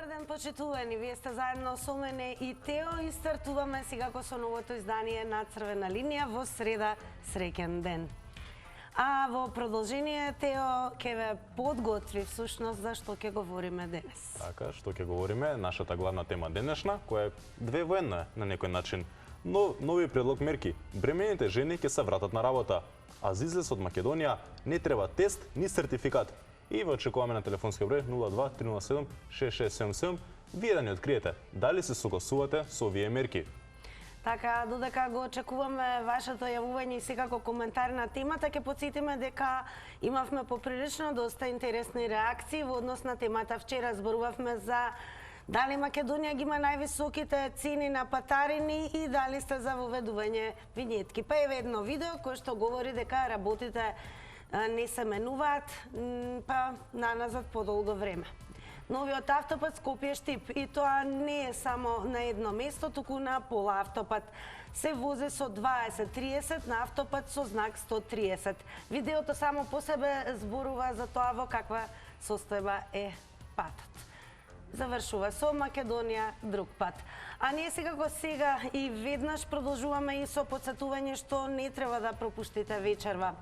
Добар ден, почитувани. Вие сте заедно со мене и Тео и стартуваме секако со новото издание на Црвена линија во среда. Среќен ден. А во продолжение, Тео, ќе ве подготви всушност за што ќе говориме денес. Така, што ќе говориме, нашата главна тема денешна, која е две во една на некој начин. Но нови предлог мерки. Бремените жени ќе се вратат на работа, а за излез од Македонија не треба тест ни сертификат. И ве очекуваме на телефонски број 02 307 6677. Вие да ни откриете дали се согласувате со овие мерки. Така, додека го очекуваме вашето јавување и секако коментар на темата, ќе потсетиме дека имавме поприлично доста интересни реакции во однос на темата. Вчера зборувавме за дали Македонија ги има највисоките цени на патарини и дали сте за воведување винетки. Па еве едно видео кое што говори дека работите не се менуваат, па наназад подолго време. Новиот автопат Скопје-Штип, и тоа не е само на едно место, туку на пола автопат. Се вози со 20-30 на автопат со знак 130. Видеото само по себе зборува за тоа во каква состојба е патот. Завршува со Македонија друг пат. А ние секако сега и веднаш продолжуваме и со потсетување што не треба да пропуштите вечерва.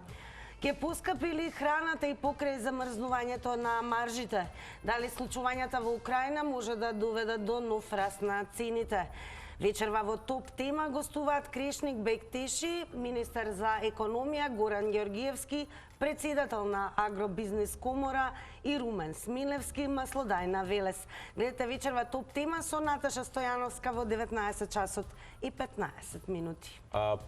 Ке поскапи ли храната и покрај замрзнувањето на маржите? Дали случувањата во Украина може да доведат до нов раст на цените? Вечерва во топ тема гостуваат Крешник Бектеши, министар за економија Горан Ѓоргиевски, председател на Агробизнес комора и Румен Смилевски, маслодајна Велес. Гледате вечерва топ тема со Наташа Стојановска во 19 часот и 15 минути.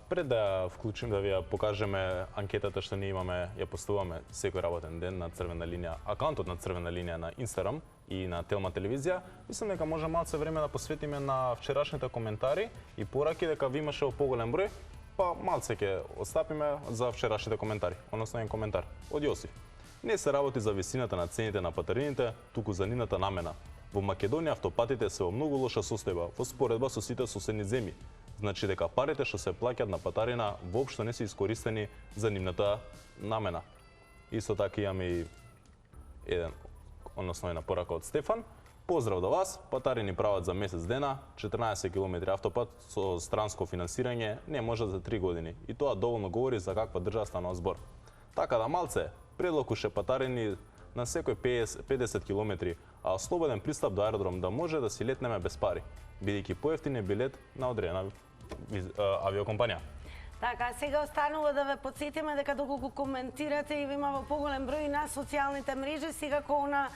Пред да вклучим да ви ја покажеме анкетата што ние имаме, ја поставуваме секој работен ден на Црвена линија, акаунтот на Црвена линија на Инстаграм и на Телма телевизија, мислам дека може малце време да посветиме на вчерашните коментари и пораки, дека ви имаше поголем број, па малце ќе отстапиме за вчерашните коментари, односно еден коментар од Јосиф. Не се работи за висината на цените на патарините, туку за нивната намена. Во Македонија автопатите се во многу лоша состојба во споредба со сите соседни земји. Значи дека парите што се плаќаат на патарина воопшто не се искористени за нивната намена. Исто така имаме и една порака од Стефан. Поздрав до вас, патарини прават за месец дена, 14 км автопат со странско финансирање не може за 3 години. И тоа доволно говори за каква држава станува збор. Така да малце, предлог уште патарини на секој 50 км, а слободен пристап до аеродром да може да си летнеме без пари, бидејќи поевтин е билет на одредена авиокомпанија. Така, сега останува да ве потсетиме дека доколку коментирате и ви има во поголем број на социјалните мрежи, секако она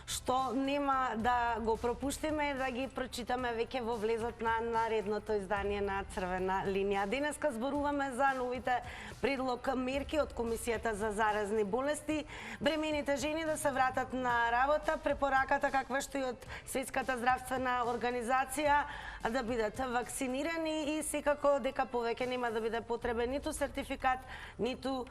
што нема да го пропуштиме да ги прочитаме веќе во влезот на наредното издание на Црвена линија. Денеска зборуваме за новите предлог мерки од Комисијата за заразни болести. Бремените жени да се вратат на работа, препораката каква што и од Светската здравствена организација да бидат вакцинирани и секако дека повеќе нема да биде потребен ниту сертификат, ниту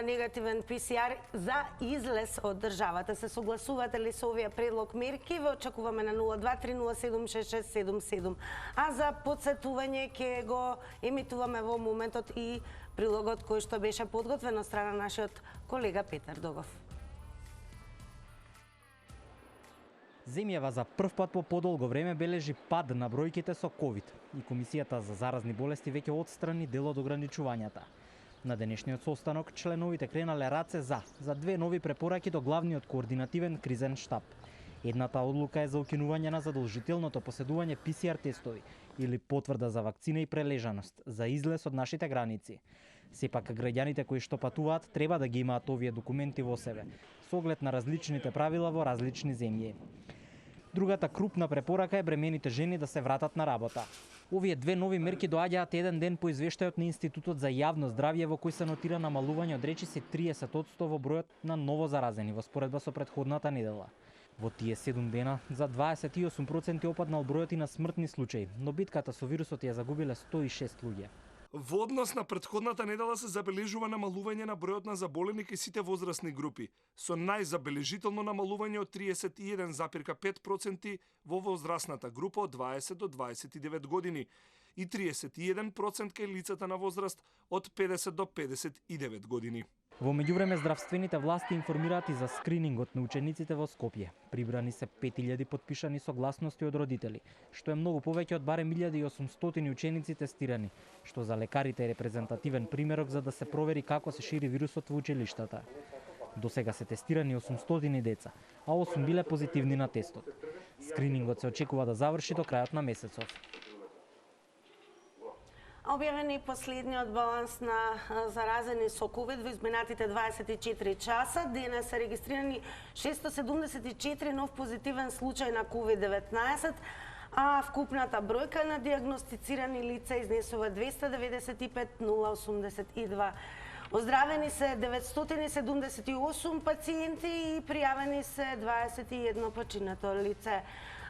негативен ПСР за излез од државата. Се согласувате ли со овие предлог мерки? Ве очекуваме на 02-307-6677. А за подсетување ќе го емитуваме во моментот и прилогот кој што беше подготвен од страна нашиот колега Петар Догов. Земјава за прв пат по подолго време бележи пад на бројките со ковид и Комисијата за заразни болести веќе отстрани дел од ограничувањата. На денешниот состанок членовите кренале раце за две нови препораки до главниот координативен кризен штаб. Едната одлука е за укинување на задолжителното поседување ПСР тестови или потврда за вакцина и прележаност за излез од нашите граници. Сепак граѓаните кои што патуваат треба да ги имаат овие документи во себе, со оглед на различните правила во различни земји. Другата крупна препорака е бремените жени да се вратат на работа. Овие две нови мерки доаѓаат еден ден по извештајот на Институтот за јавно здравје во кој се нотира намалување од речиси 30% во бројот на новозаразени во споредба со претходната недела. Во тие 7 дена за 28% опаднал бројот и на смртни случаи, но битката со вирусот ја загубиле 106 луѓе. Во однос на претходната недела се забележува намалување на бројот на заболени кај сите возрастни групи, со најзабележително намалување од 31,5% во возрастната група од 20 до 29 години и 31% кај лицата на возраст од 50 до 59 години. Во меѓувреме здравствените власти информираат и за скринингот на учениците во Скопје. Прибрани се 5000 потпишани согласности од родители, што е многу повеќе од барем 1800 ученици тестирани, што за лекарите е репрезентативен примерок за да се провери како се шири вирусот во училиштата. До сега се тестирани 800 деца, а 8 биле позитивни на тестот. Скринингот се очекува да заврши до крајот на месецов. Објавен е последниот баланс на заразени со COVID во изминатите 24 часа. Денес се регистрирани 674 нов позитивен случај на COVID-19, а вкупната бројка на диагностицирани лица изнесува 295.082. Оздравени се 978 пациенти и пријавени се 21 починато лице.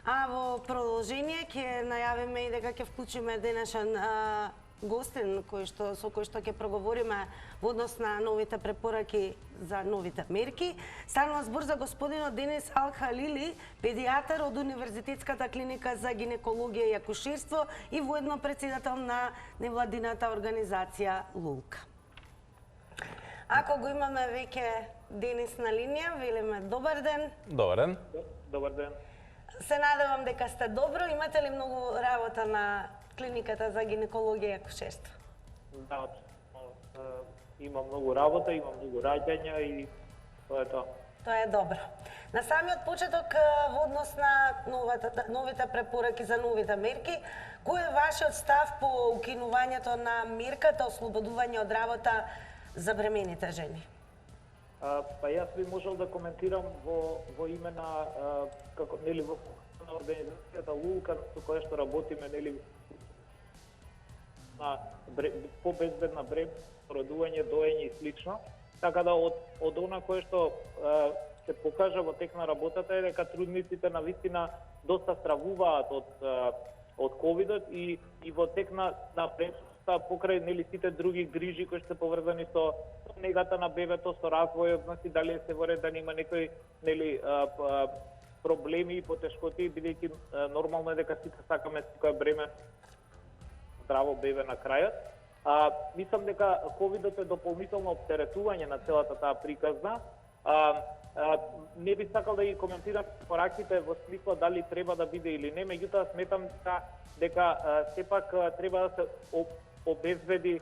А во продолжение ќе најавиме и дека ќе вклучиме денешен гостин со кој што ќе проговориме во однос на новите препораки за новите мерки. Станува збор за господинот Денис Ал-Халили, педијатар од Универзитетската клиника за гинекологија и акушерство и воедно председател на невладината организација ЛУЛК. Ако го имаме веќе Денис на линија, велиме добар ден. Добар ден. Добар ден. Се надевам дека сте добро. Имате ли многу работа на клиниката за гинекологија и акушерство? Да, има многу работа, има многу раѓања и тоа е тоа. Тоа е добро. На самиот почеток во однос на новите препораки за новите мерки, кој е вашиот став по укинувањето на мерката ослободување од работа за бремените жени? Па јас би можел да коментирам во име на како нели во организацијата ЛУЛК со која што работиме нели на побезбедна родување, доење и слично. Така да од она кое што се покажа во тек на работата е дека трудниците навистина доста стравуваат од ковидот и во тек на покрај нели сите други грижи кои што се поврзани со негата на бебето, со развојот, значи дали се во ред да нема некои нели проблеми и потешкоти, бидејќи нормално е дека сите сакаме секоја бреме здраво бебе на крајот. Мислам дека ковидот е дополнително оптеретување на целата таа приказна. Не би сакал да ги коментирам препораките во смисла дали треба да биде или не, меѓутоа сметам дека сепак треба да се обезбеди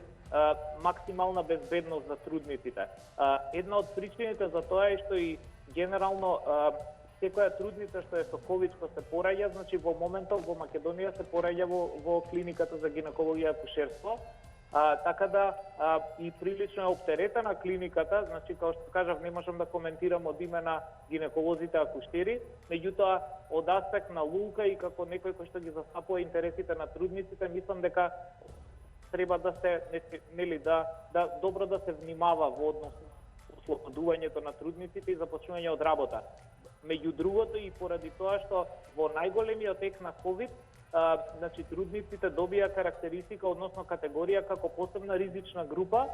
максимална безбедност за трудниците. Една од причините за тоа е што и генерално секоја трудница што е со ковид што се пораѓа, значи во моментов во Македонија се пораѓа во клиниката за гинекологија и акушерство. Така да и прилично е оптеретена клиниката, значи како што кажав не можам да коментирам од име на гинеколозите акушери, меѓутоа од аспект на ЛУЛК и како некој кој што ги застапува интересите на трудниците, мислам дека треба да се нели да добро да се внимава во однос на ослободувањето на трудниците и започнување од работа. Меѓу другото и поради тоа што во најголемиот ек на ковид, значи трудниците добија карактеристика, односно категорија како посебна ризична група,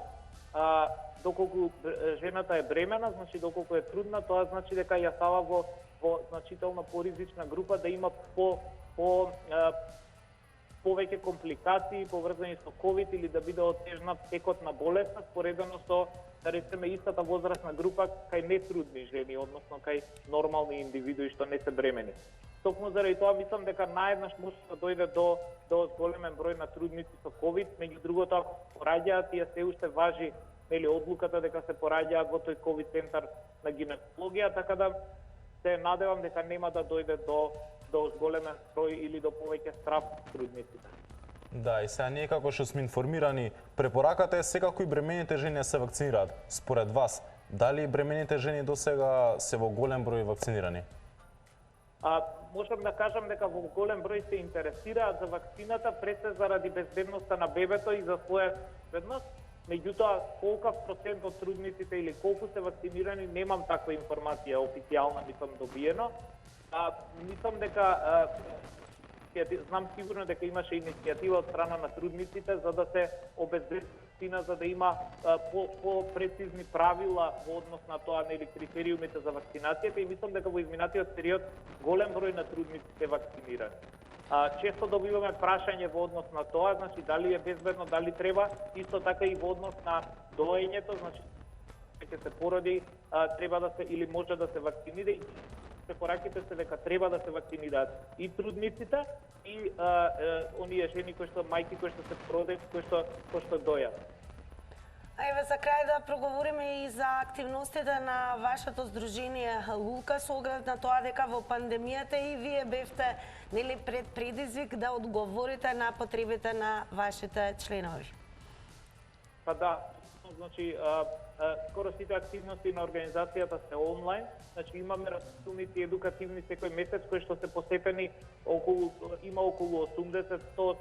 доколку жената е бремена, значи доколку е трудна, тоа значи дека ја става во значително поризична група да има повеќе компликации поврзани со ковид или да биде отежнат текот на болеста, споредено со, да речеме, истата возрастна група кај нетрудни жени, односно кај нормални индивидуи што не се бремени. Токму заради тоа мислам дека наеднаш може да дојде до големен број на трудници со ковид, меѓу другото ако пораѓаат, тие се уште важи нели одлуката дека се пораѓаат во тој ковид центар на гинекологија, така да се надевам дека нема да дојде до големен број или до повеќе страв трудниците. Да, и сега ние како што сме информирани, препораката е секако и бремените жени се вакцинираат. Според вас, дали бремените жени до сега се во голем број вакцинирани? Можам да кажам дека во голем број се интересираат за вакцината, пред се заради безбедноста на бебето и за своја безбедност. Меѓутоа, колкав процент од трудниците или колку се вакцинирани, немам таква информација официјална, мислам добиено. Мислам дека знам сигурно дека имаше иницијатива од страна на трудниците за да се обезбеди вакцина, за да има по-прецизни правила во однос на тоа, нели, критериумите за вакцинацијата и мислам дека во изминатиот период голем број на трудници се вакцинирани. Често добиваме прашање во однос на тоа, значи дали е безбедно, дали треба, исто така и во однос на доењето, значи ќе се породи, треба да се или може да се вакцинира. Препораките се дека треба да се вакцинираат и трудниците и оние жени кои што мајки кои што се породат, кои што дојат. А еве за крај да проговориме и за активностите на вашето здружение Лука со оглед на тоа дека во пандемијата и вие бевте нели пред предизвик да одговорите на потребите на вашите членови. Па да, значи скоро сите активности на организацијата се онлайн, значи имаме разпилници едукативни секој месец кои што се постепени има околу 80-100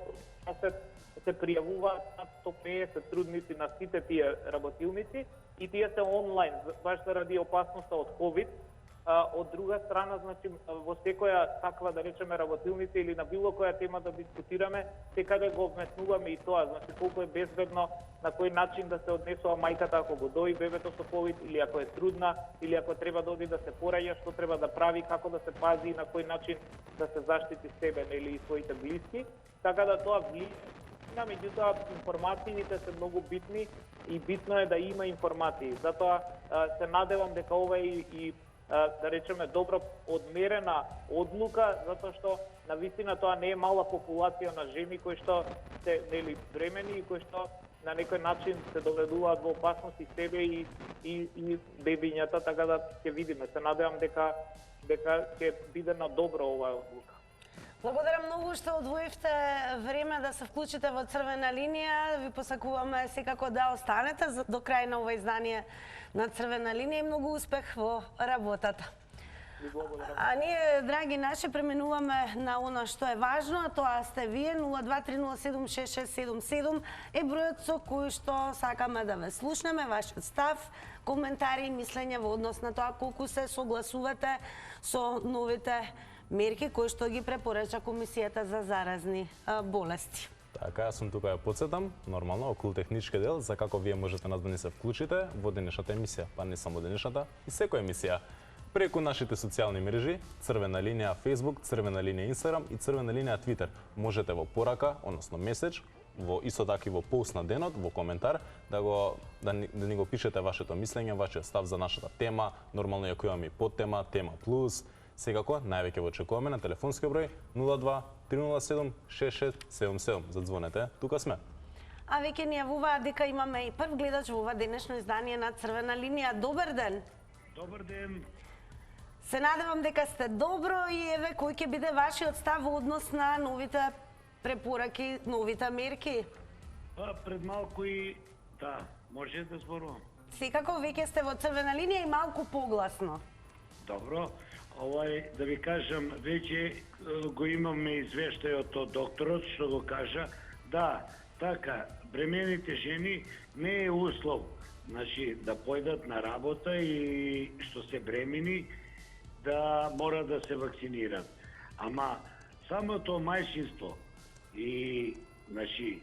се пријавуваат над 150 трудници на сите тие работилници и тие се онлайн баш заради опасноста од ковид. Од друга страна, значи во секоја таква да речеме работилница или на било која тема да дискутираме, секаде го вметнуваме и тоа, значи колку е безбедно, на кој начин да се однесува мајката ако го дои бебето со ковид или ако е трудна или ако треба да оди да се пораѓа, што треба да прави, како да се пази и на кој начин да се заштити себе или и своите блиски. Така да тоа меѓутоа информациите се многу битни и битно е да има информации. Затоа се надевам дека ова и да речеме добро одмерена одлука, затоа што навистина тоа не е мала популација на жени кои што се нели бремени и кои што на некој начин се доведуваат во опасност и себе и бебињата, така да ќе видиме. Се надевам дека ќе биде на добро оваа одлука. Благодарам многу што одвоивте време да се вклучите во Црвена линија. Ви посакуваме секако да останете до крај на ова издание на Црвена линија и многу успех во работата. А ние, драги наши, преминуваме на оно што е важно, а тоа сте вие. 023076677 е бројот со кој што сакаме да ве слушнеме, вашиот став, коментари и мислење во однос на тоа колку се согласувате со новите мерки кои што ги препорача Комисијата за заразни болести. Така, јас сум тука ја подсетам, нормално, околу технички дел, за како вие можете нас да ни се вклучите во денешната емисија, па не само денешната, и секоја емисија. Преку нашите социјални мрежи, Црвена линија Facebook, Црвена линија Instagram и Црвена линија Twitter. Можете во порака, односно меседж, во исто така и во пост на денот, во коментар, да ни го пишете вашето мислење, вашиот став за нашата тема, нормално ја која ми подтема, тема плюс. Секако, највеќе во очекуваме на телефонски број 02 307 6677. Задзвонете, тука сме. А веќе ни јавуваат дека имаме и прв гледач во ова денешно издание на Црвена линија. Добар ден! Добар ден! Се надевам дека сте добро и еве кој ќе биде вашиот став во однос на новите препораки, новите мерки? Пред малку и да, може да зборувам. Секако веќе сте во Црвена линија и малку погласно. Добро. Да ви кажам, веќе го имаме извештајот од докторот што го кажа. Да, така, бремените жени не е услов, значи да појдат на работа и што се бремени да мора да се вакцинират. Ама самото мајчинство и значи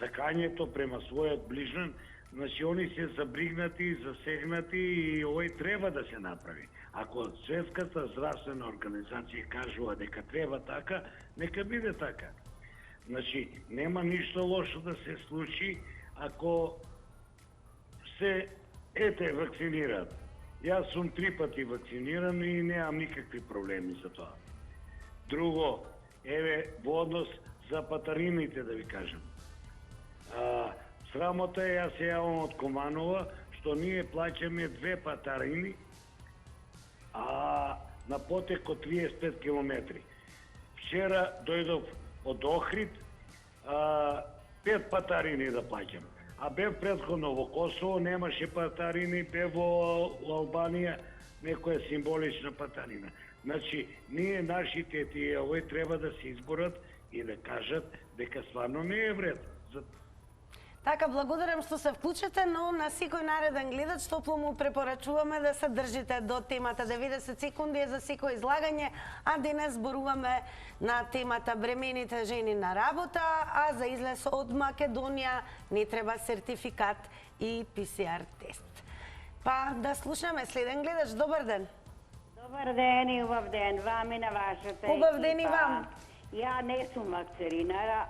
сакањето према својот ближен, значи они се забригнати, засегнати и овој треба да се направи. Ако Светската здравствена организација кажува дека треба така, нека биде така. Значи, нема ништо лошо да се случи ако се вакцинираат. Јас сум 3 пати вакциниран и немам никакви проблеми за тоа. Друго, еве, во однос за патарините да ви кажам. Срамота е, јас се јавам од Команова, што ние плаќаме 2 патарини, на потек од 35 километри. Вчера дојдов од Охрид, 5 патарини да плаќам. А бев претходно во Косово, немаше патарини, бев во Албанија, некоја символична патарина. Значи, ние нашите тие овој треба да се изборат и да кажат дека стварно не е вред. Така, благодарам што се вклучите, но на секој нареден гледач топло му препорачуваме да се држите до темата. 90 секунди е за секој излагање, а денес зборуваме на темата бремените жени на работа, а за излез од Македонија не треба сертификат и ПСР тест. Па да слушаме следен гледач. Добар ден. Добар ден и убав ден вам и на вашата Убав ден и вам. Ја не сум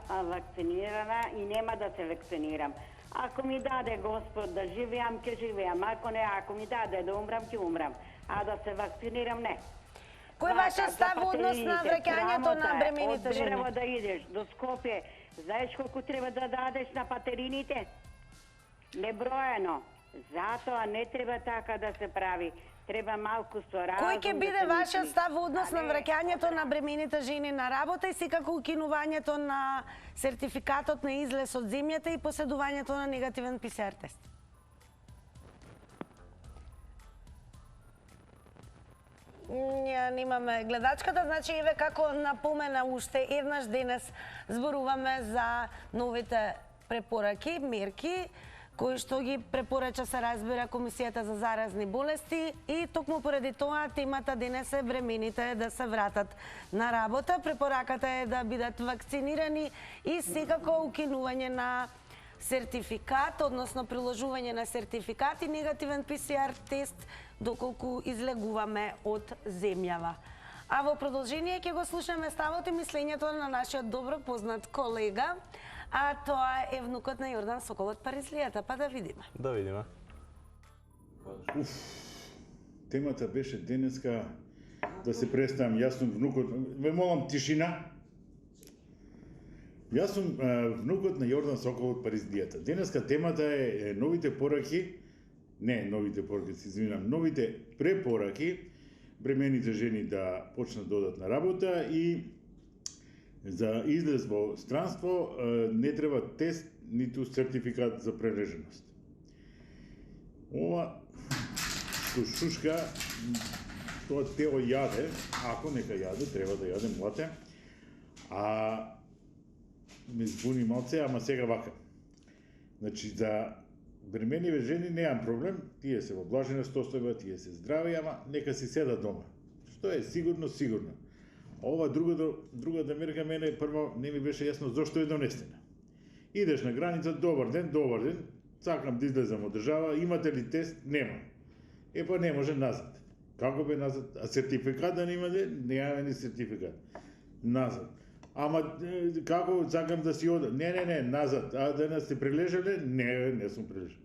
вакцинирана и нема да се вакцинирам. Ако ми даде Господ да живеам, ќе живеам. Ако не, ако ми даде да умрам, ќе умрам. А да се вакцинирам, не. Кој е вашиот став во однос на враќањето на бремените Од жени? Берево да идеш до Скопје, знаеш колку треба да дадеш на патерините? Неброено. Затоа не треба така да се прави. Треба малку со разум. Кој ќе да биде се вашиот мисли. став во однос А на не, враќањето на бремените жени на работа и секако укинувањето на сертификатот на излез од земјата и поседувањето на негативен ПСР тест? Ние немаме гледачката, значи еве како напомена уште еднаш денес зборуваме за новите препораки, мерки кои што ги препорача, се разбира, Комисијата за заразни болести и токму поради тоа темата денес е бремените да се вратат на работа. Препораката е да бидат вакцинирани и секако укинување на сертификат, односно приложување на сертификат и негативен ПСР тест доколку излегуваме од земјава. А во продолжение ќе го слушаме ставот и мислењето на нашиот добро познат колега, а тоа е внукот на Јордан Сокол од Паризлијата, па да видиме. Да видиме. Темата беше денеска да се представам, јас сум внукот, ве молам тишина. Јас сум внукот на Јордан Сокол од Паризлијата. Денеска темата е новите пораки, се извинам, новите препораки бремените жени да почнат да одат на работа и за излез во странство не треба тест ниту сертификат за прележеност. Ова што шушка, тоа тело јаде, ако нека јаде, треба да јаде млате, а ме збуни малце, ама сега вака. Значи, за бремениве жени немам проблем, тие се во блажена состојба, тие се здрави, ама нека си седат дома. Што е сигурно, сигурно. Ова другата мерка мене прво не ми беше јасно зошто е донесена. Идеш на граница, добар ден, сакам да излезам од држава, имате ли тест? Нема. Па не може назад. Како бе назад? А сертификат да немате? Немаме ни сертификат. Назад. Ама како сакам да си одам? Не, назад. А денес сте прилежале? Не сум прилежал.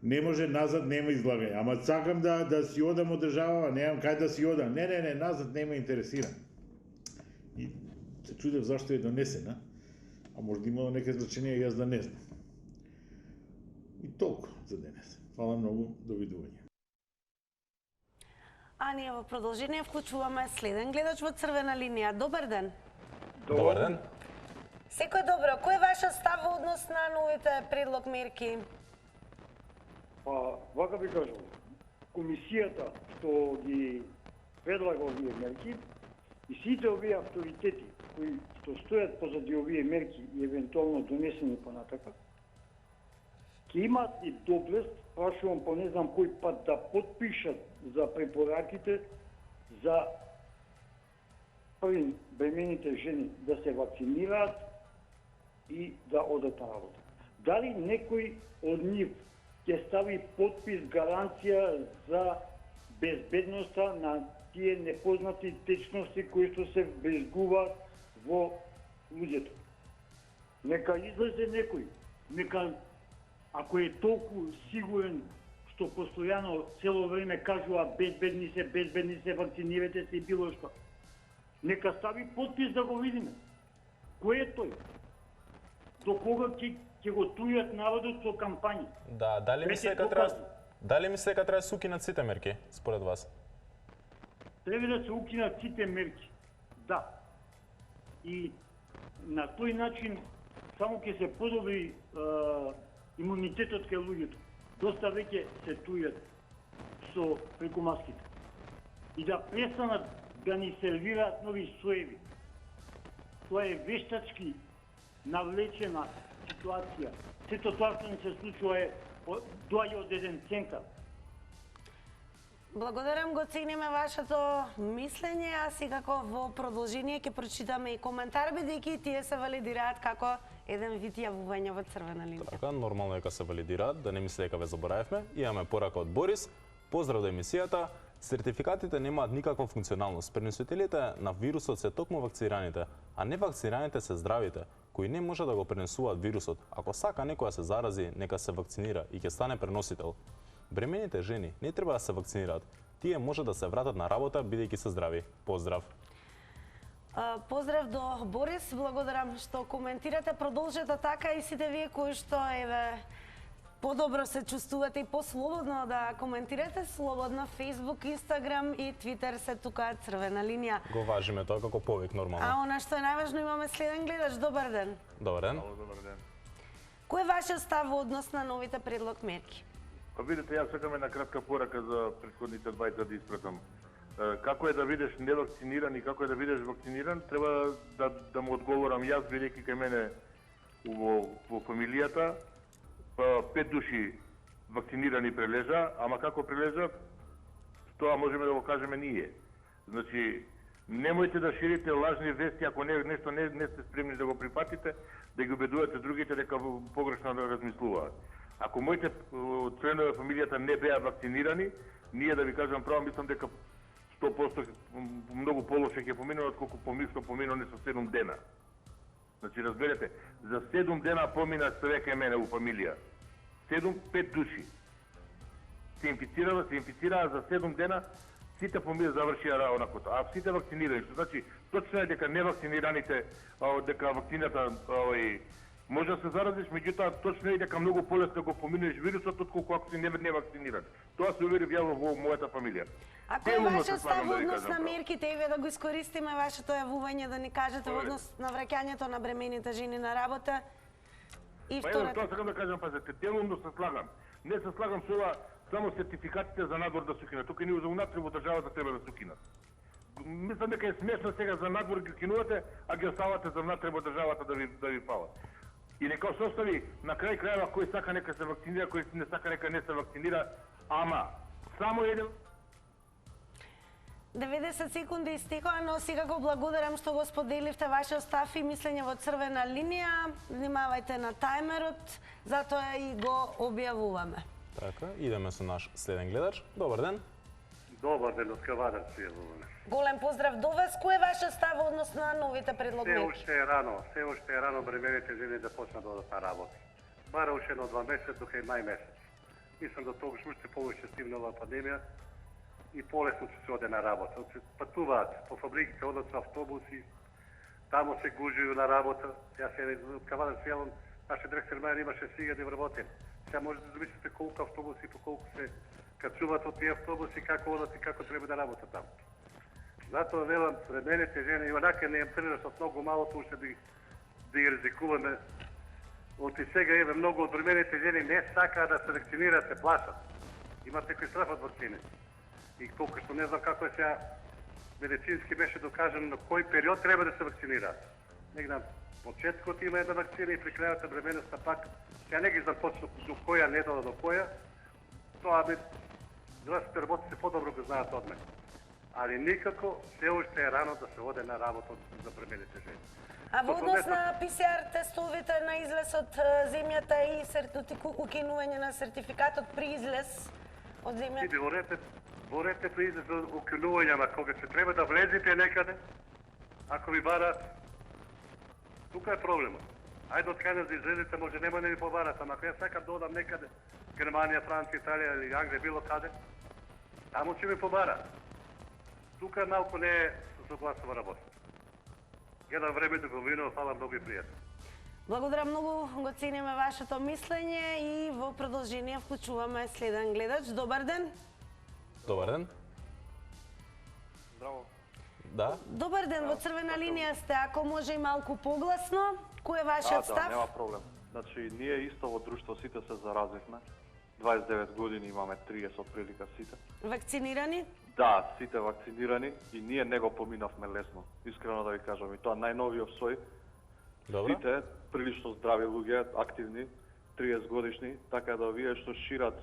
Не може назад, нема излагање. Ама сакам да си одам од држава, немам кај да си одам. Не, назад не ме интересира. И се чудев зашто е донесена, а може да имало нeke значење јас да не знам. И толку за денес. Фала многу, довидување. А ние во продолжение вклучуваме следен гледач во црвена линија. Добар ден. Добар ден. Секој добро. Кој е вашиот став во однос на новите предлог мерки? Па, вака ви кажам, комисијата што ги предлага овие мерки и сите овие авторитети кои што стојат позади овие мерки и евентуално донесени понатака, ќе имаат и доблест, прашувам по не знам кој пат, да подпишат за препораките за први бремените жени да се вакцинираат и да одат на работа. Дали некој од нив ќе стави подпис, гаранција за безбедноста на тие непознати течности кои што се брезгуваат во луѓето? Нека излезе некој, нека, ако е толку сигурен што постојано цело време кажува безбедни се, вакцинирате се и било што, нека стави подпис да го видиме. Кој е тој? До кога ќе го тујат народот со кампањи? Да, дали мислите дека треба да се укинат сите мерки според вас? Треба да се укинат сите мерки. Да. И на тој начин само ќе се подобри имунитетот кај луѓето. Доста веќе се тујат со преку маските. И да престанат да ни сервираат нови соеви. Тоа е вештачки навлечена ситуација. Сето тоа што ни се случува е доаѓа од еден центар. Благодарам, го цениме вашето мислење, а секако во продолжение ќе прочитаме и коментар, бидејќи тие се валидираат како еден вид јавување во црвена линија. Така, нормално е дека се валидираат, да не мисли дека ве заборавивме. Имаме порака од Борис. Поздрав до емисијата. Сертификатите немаат никаква функционалност. Преносителите на вирусот се токму вакцираните, а не вакцираните се здравите, кои не може да го пренесуваат вирусот. Ако сака некој да се зарази, нека се вакцинира и ќе стане преносител. Бремените жени не треба да се вакцинираат. Тие може да се вратат на работа бидејќи се здрави. Поздрав. Поздрав до Борис, благодарам што коментирате. Продолжете така и сите вие кои што подобро се чувствувате и послободно да коментирате, слободно Facebook, Instagram и Twitter се тука црвена линија. Го важиме тоа како повик нормално. А она што е најважно, имаме следен гледач. Добар ден. Добар ден. Добар ден. Кој е вашиот став во однос на новите предлог мерки? Па видите, јас сакам една кратка порака за претходните двајца да испратам. Како е да видиш невакциниран и како е да видиш вакциниран, треба да му одговорам јас, бидејќи кај мене во фамилијата 5 души вакцинирани прележа, ама како прележа, тоа можеме да го кажеме ние. Значи, немојте да ширите лажни вести, ако нешто не сте спремни да го припатите, да ги убедувате другите дека погрешно да размислуваат. Ако моите членови фамилијата не беа вакцинирани, ние да ви кажам право, мислам дека 100% многу полоше ќе поминува отколку што поминува не со 7 дена. Значи, разберете, за 7 дена помина човек мене у фамилија. 5 души се инфицираа за 7 дена, сите помина завршија раонакото. А сите вакцинирани, што значи, точно е дека невакцинираните, дека вакцината може да се заразиш, меѓутоа точно е дека многу полесно го поминеш вирусот отколку ако си невакциниран. Тоа се уверив ја во мојата фамилија. А кој е вашиот став во однос на мерките и да го искористиме вашето јавување да ни кажете во однос на враќањето на бремените жени на работа? И втората... Тоа сакам да кажам, пазете, делумно се слагам. Не се слагам со ова само сертификатите за надвор да се укинат. Тука ние за унатре во државата треба да се укинат. Мислам дека е смешно сега за надвор ги кинувате, а ги оставате за внатре во државата да ви фалат. И нека се остави на крај крајава кој сака нека се вакцинира, кој не сака нека не се вакцинира, ама само еден 90 секунди истекоа, но сега го благодарам што го споделивте вашиот став и мислење во црвена линија. Внимавајте на тајмерот, затоа и го објавуваме. Така, идеме со наш следен гледач. Добар ден. Добар ден, од Кавадар се јавуваме. Голем поздрав до вас. Кој е вашиот став во однос на новите предлоги? Се уште е рано бремените жени да почнат да одат на работа. Бара уште едно 2 месеци, дока и мај месец. Мислам да тогаш уште повеќе стигне оваа пандемија и полесно ќе се оде на работа. Патуваат по фабриките, одат со автобуси, тамо се гужују на работа. Јас од Кавадар се јавам, нашиот директор Мајер имаше 1000 вработени. Сега може да замислите колку автобуси, по колку се качуваат од тие автобуси, како одат и како треба да работат таму. Затоа велам, бремените жени и онака не им прирастат многу малото уште да ги ризикуваме. Од и сега еве многу од бремените жени не сакаат да се вакцинираат, се плашат. Имате кои страф од вакцини. И колку што не знам како е сега медицински беше докажано на кој период треба да се вакцинираат. Негде на почеткот има една вакцина и при крајот бременоста пак. Ја не ги знам точно до која недела до која. Тоа здравствените работници подобро го знаат од мене. Али никако се уште е рано да се оде на работа за бремените жени. А во однос на ПСР тестовите на излез од земјата и укинување на сертификатот при излез од земјата? Иде борете при излез од укинување, ама кога се треба да влезете некаде, ако ви барат, тука е проблемот. Ајде од каде да излезете, може нема да ви побарат, ама ако ја сакам да одам некаде, Германија, Франција, Италија или Англија, било каде, таму ќе ми побарат. Тука малку не е согласува работа. Едно време да го минува, фала многу и пријатно. Благодарам многу, го цениме вашето мислење и во продолжение вклучуваме следен гледач. Добар ден. Добар ден. Здраво. Да. Добар ден, во црвена линија сте, ако може и малку погласно. Кој е вашиот став? Да, нема проблем. Значи, ние исто во друштво сите се заразивме. 29 години имаме 30 отприлика сите. Вакцинирани? Да, сите вакцинирани и ние не го поминавме лесно. Искрено да ви кажам, и тоа најновиот сој. Добро. Сите прилично здрави луѓе, активни, 30 годишни, така да овие што шират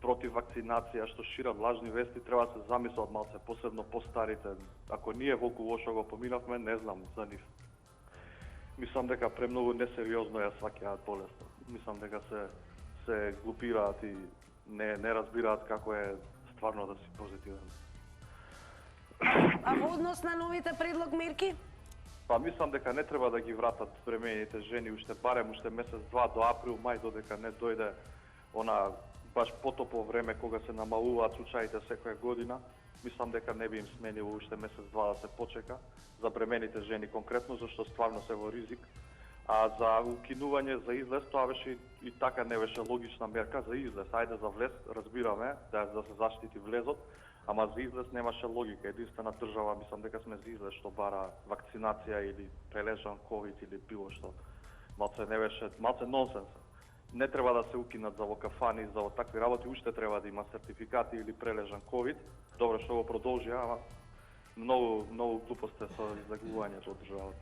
против вакцинација, што шират лажни вести, треба да се замислат малце, посебно постарите. Ако ние волку лошо го поминавме, не знам за нив. Мислам дека премногу несериозно ја сваќаат болеста. Мислам дека се глупираат и не разбираат како е стварно да си позитивен. А во однос на новите предлог мерки? Па мислам дека не треба да ги вратат бремените жени уште барем уште месец-два до април, мај, додека не дојде она баш потопло време кога се намалуваат случаите секоја година. Мислам дека не би им сменило уште месец-два да се почека за бремените жени конкретно, зашто стварно се во ризик. А за укинување за излез, тоа беше и така не беше логична мерка за излез. Ајде за влез, разбираме да се заштити влезот, ама за излез немаше логика. Единствена држава, мислам дека сме за излез што бара вакцинација или прележан ковид или било што. Малце не беше, малце нонсенс. Не треба да се укинат за во кафани, за во такви работи, уште треба да има сертификати или прележан ковид. Добро што го продолжи, ама многу глупост е со излагувањето од државата.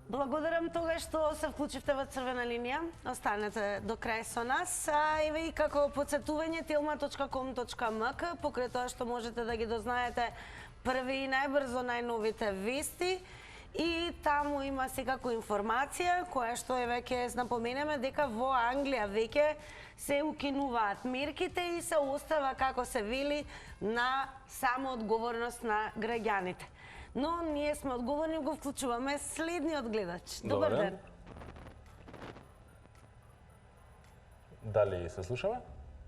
Благодарам тогаш што се вклучивте во Црвена линија. Останете до крај со нас. А еве и како подсетување tilma.com.mk, покрај тоа што можете да ги дознаете први и најбрзо најновите вести. И таму има секако информација која што е веќе напоменеме дека во Англија веќе се укинуваат мерките и се остава, како се вели, на самоодговорност на граѓаните. Но ние сме одговорни, го вклучуваме следниот гледач. Добар ден. Дали се слушаме?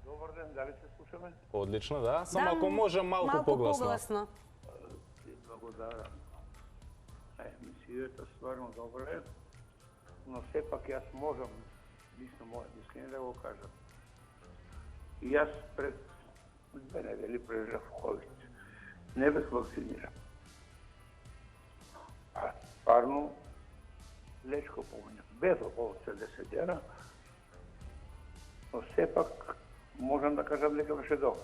Добар ден, дали се слушаме? Одлично, да. Само ако може малку погласно. Благодарам. Мисијата стварно добра е, но сепак јас можам, лично моје мислење да го кажам. И јас пред 2 недели преживев ковид. Не бев вакциниран. А стварно лечко поминам. Без околу 10 дена, но сепак можам да кажам дека беше добро.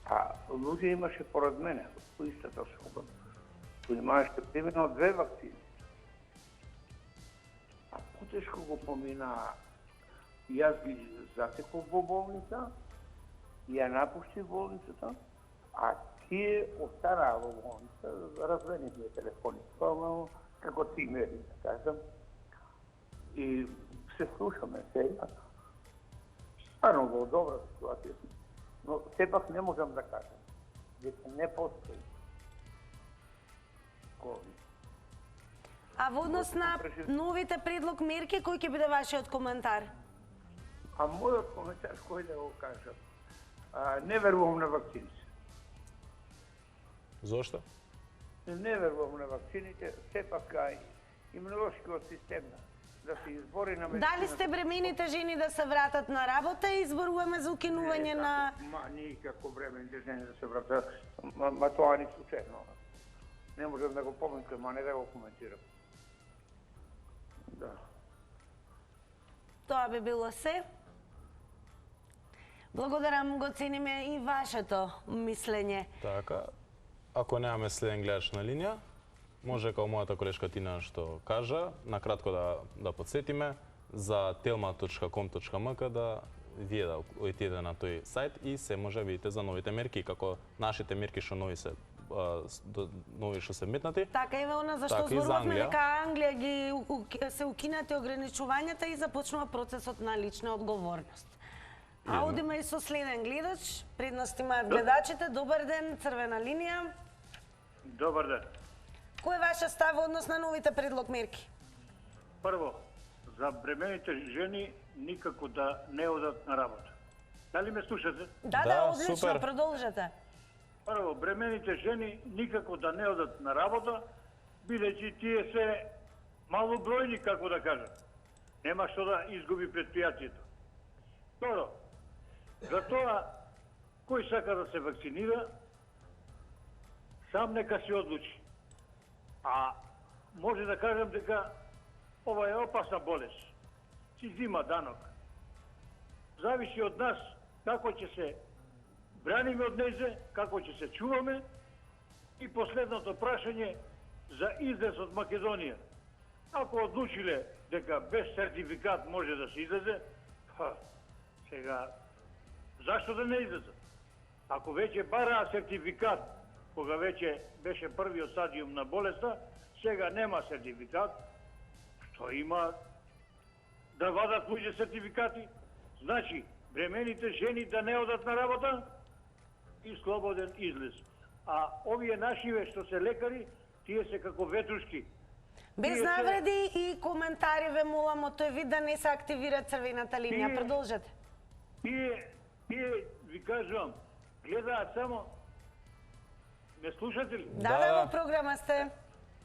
А луѓе имаше поред мене, во истата соба, кои имаше примерно 2 вакцини. А потешко го помина, јас ги затеков во болница, ја напуштив болницата, а тие останаа во болница, развени ми телефони, како тимери, да кажам. И се слушаме сега. Стварно во добра ситуација, но сепак не можам да кажам дека не постои ковид. А во однос на новите предлог мерки, кој ќе биде вашиот коментар? А мојот коментар, кој да го кажам, не верувам на вакцините. Зошто? Не верувам на вакцините, сепак имунолошкиот систем да се избори на медицина. Дали сте бремените жени да се вратат на работа и изборуваме за укинување на... Никако бремените жени да се вратат, ма тоа ни случајно. Не можам да го помислам, а не да го коментирам. Да. Тоа би било се. Благодарам, го цениме и вашето мислење. Така, ако немаме следен гледач на линија, може као мојата колешка Тина што кажа, накратко да подсетиме за telma.com.mk да вие да отидете на тој сајт и се може видите за новите мерки, како нашите мерки што нови што се метнати. Така еве она зашто така зборувавме дека Англија ги се укинати ограничувањата и започнува процесот на лична одговорност. А одиме и со следен гледач. Пред нас имаат гледачите. Добар ден, Црвена линија. Добар ден. Кој е ваша став во однос на новите предлог мерки? Прво, за бремените жени никако да не одат на работа. Дали ме слушате? Да, одлично, продолжете. Прво, бремените жени никако да не одат на работа, бидејќи тие се малобројни, како да кажам. Нема што да изгуби предпријатието. Второ, за тоа, кој сака да се вакцинира, сам нека се одлучи. А може да кажам дека ова е опасна болест. Си зима данок. Зависи од нас како ќе се браниме од нејзе, како ќе се чуваме. И последното прашање за излез од Македонија. Ако одлучиле дека без сертификат може да се излезе, сега зашто да не излезе? Ако веќе бараа сертификат, кога веќе беше првиот стадиум на болеста, сега нема сертификат, што има да вадат луѓе сертификати? Значи, бремените жени да не одат на работа и слободен излез. А овие нашиве што се лекари, тие се како ветушки. Без Тие се- навреди и коментари ве молам од тој вид да не се активира црвената линија. Тие- Продолжете. Тие, ви кажувам, гледаат само... Ме слушате ли? Да, во програма сте.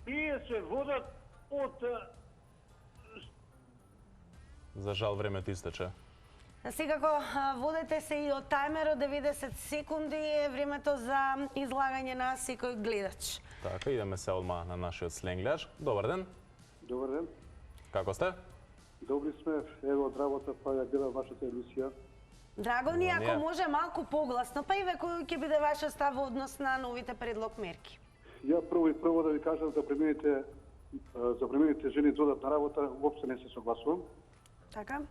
Тие се водат од... За жал времето истече. Секако, водете се и од таймерот 90 секунди е времето за излагање на секој гледач. Така, идеме се одма на нашиот сленгляч. Добар ден. Добар ден. Како сте? Добри сме, ево од работа, па ја гледам вашата емисија. Драго ни, Добро ни ако е. може малку погласно, па и ве кој ќе биде вашиот став во однос на новите предлог мерки? Ја прво да ви кажам за преминалите жени додат на работа, уопште не се согласувам. Така?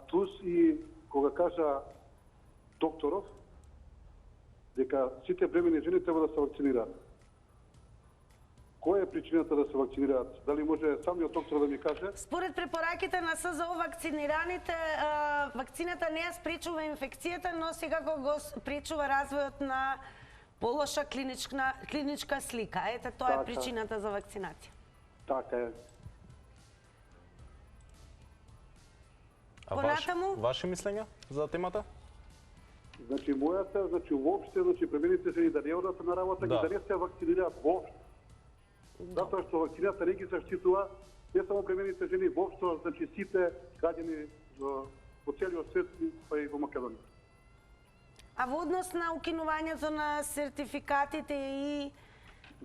Плюс и кога кажа докторов дека сите бремени жени треба да се вакцинираат. Која е причината да се вакцинираат? Дали може самиот доктор да ми каже? Според препораките на СЗО, вакцинираните, вакцината не ја спречува инфекцијата, но секако го спречува развојот на полоша клиничка слика. Ете, тоа е Така. причината за вакцинација. Така е. А Понатаму? ваши мислења за темата? Значи мојата, уопште, премените жени да не одат на работа, Да. да не се вакцинираат воопште. Затоа што вакцината не ги заштитува не само премените жени, воопшто, сите граѓани по целиот свет, па и во Македонија. А во однос на укинувањето на сертификатите и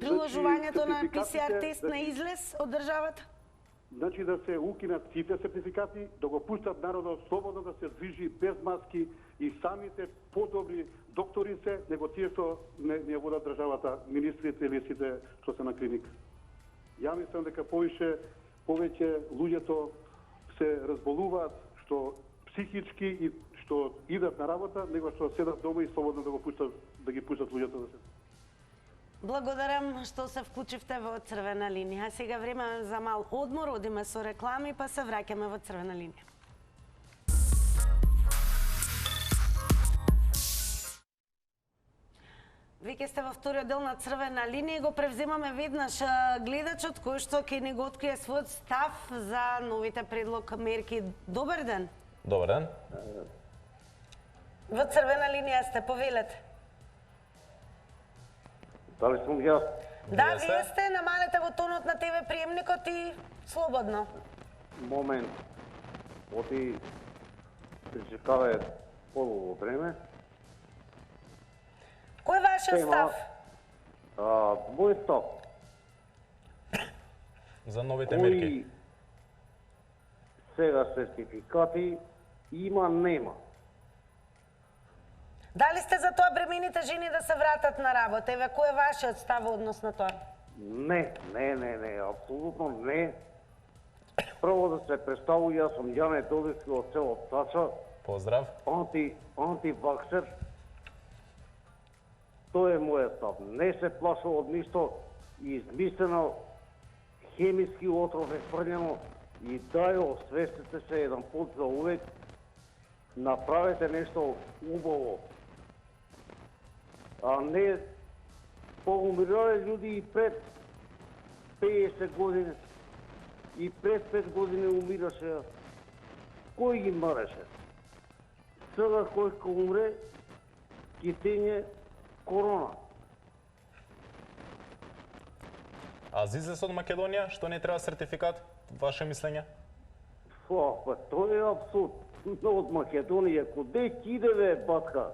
приложувањето на PCR тест на излез од државата? Значи да се укинат сите сертификати, да го пуштат народот слободно да се движи без маски и самите подобри доктори се, него тие што не водат државата, министрите или сите што се на клиника. Ја мислам дека повеќе луѓето се разболуваат што психички и што идат на работа, него што седат дома и слободно да ги пуштат луѓето да се. Благодарам што се вклучивте во Црвена линија. Сега време за мал одмор, одиме со реклами, па се враќаме во Црвена линија. Веќе сте во вториот дел на Црвена линија и го превземаме веднаш гледачот кој што ќе ни го открие својот став за новите предлог мерки. Добар ден. Добар ден. Во Црвена линија сте, повелете. Дали сум јас? Да, вие сте, намалете го тонот на ТВ приемникот и слободно. Момент. Оти причекаве подолго време. Кој е вашиот став? Мој став. За новите мерки. Кои сега сертификати нема. Дали сте за тоа бремените жени да се вратат на работа? Еве, кој е вашиот став во однос на тоа? Не, апсолутно не. Прво да се представу, јас сум Јане Додевски од село Тача. Поздрав. Антиваксер. Тоа е мојот став. Не се плашам од ништо измислено, хемиски отров е фрљено и дај освестите се еден пат за увек. Направете нешто убаво. А не поумирале луѓе и пред 50 години и пред 5 години умираше. Кој ги мареше? Сега кој ќе умре, ќе тење корона. А за излез од Македонија, што не треба сертификат? Ваше мислење? Па тоа е абсурд. Од Македонија, куде ќе иде бе, батка?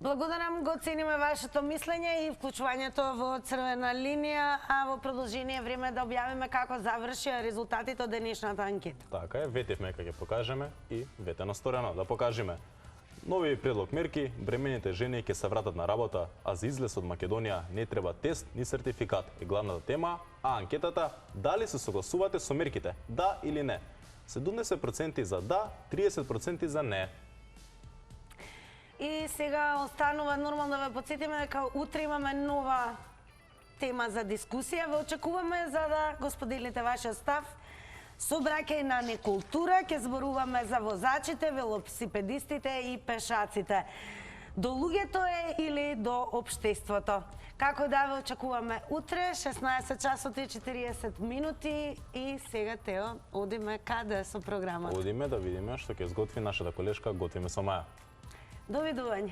Благодарам, го цениме вашето мислење и вклучувањето во Црвена линија, а во продолжение време да објавиме како завршија резултатите од денешната анкета. Така е, ветивме кога ќе покажеме и ветено сторено да покажеме. Нови предлог мерки, бремените жени ќе се вратат на работа, а за излез од Македонија не треба тест ни сертификат. Е главната тема, а анкетата дали се согласувате со мерките, да или не. 70% за да, 30% за не. И сега останува нормално да ве подсетиме дека утре имаме нова тема за дискусија. Ве очекуваме за да го споделите вашиот став Собраќај на некултура ќе зборуваме за возачите, велосипедистите и пешаците. До луѓето е или до општеството? Како да ве очекуваме утре, 16 часот и 40 минути и сега, Тео, одиме каде со програмата? Одиме да видиме што ќе изготви нашата колешка Готвиме со Маја. Довидување.